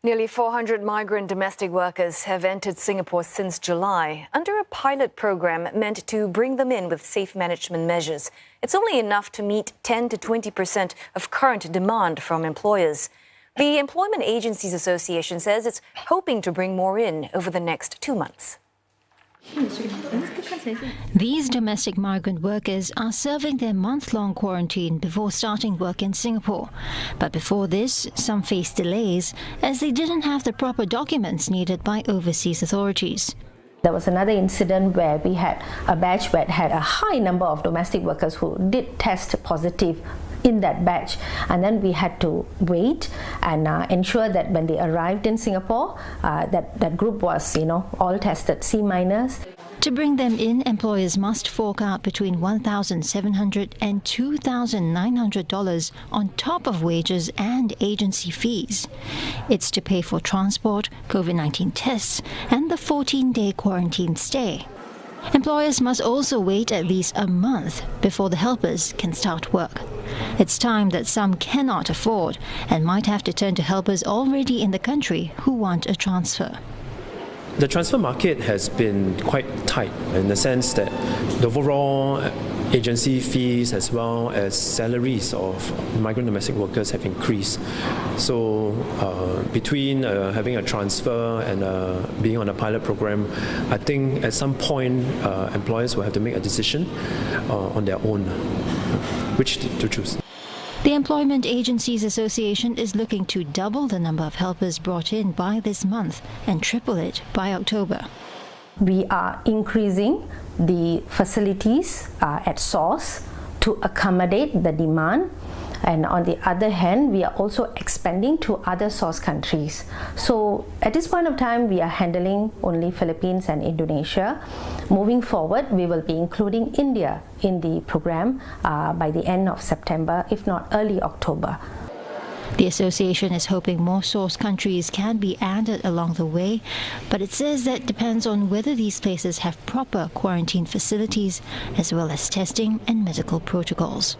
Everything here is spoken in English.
Nearly 400 migrant domestic workers have entered Singapore since July under a pilot program meant to bring them in with safe management measures. It's only enough to meet 10 to 20% of current demand from employers. The Employment Agencies Association says it's hoping to bring more in over the next 2 months. These domestic migrant workers are serving their month-long quarantine before starting work in Singapore. But before this, some faced delays as they didn't have the proper documents needed by overseas authorities. There was another incident where we had a batch that had a high number of domestic workers who did test positive in that batch, and then we had to wait and ensure that when they arrived in Singapore, that group was, all tested C-. To bring them in, employers must fork out between $1,700 and $2,900 on top of wages and agency fees. It's to pay for transport, COVID-19 tests, and the 14-day quarantine stay. Employers must also wait at least a month before the helpers can start work. It's time that some cannot afford and might have to turn to helpers already in the country who want a transfer. The transfer market has been quite tight in the sense that the overall agency fees as well as salaries of migrant domestic workers have increased. So between having a transfer and being on a pilot program, I think at some point employers will have to make a decision on their own, which to choose. The Employment Agencies Association is looking to double the number of helpers brought in by this month and triple it by October. We are increasing the facilities at source to accommodate the demand, and on the other hand, we are also expanding to other source countries. So at this point of time, we are handling only Philippines and Indonesia. Moving forward, we will be including India in the program by the end of September, if not early October. The association is hoping more source countries can be added along the way, but it says that depends on whether these places have proper quarantine facilities as well as testing and medical protocols.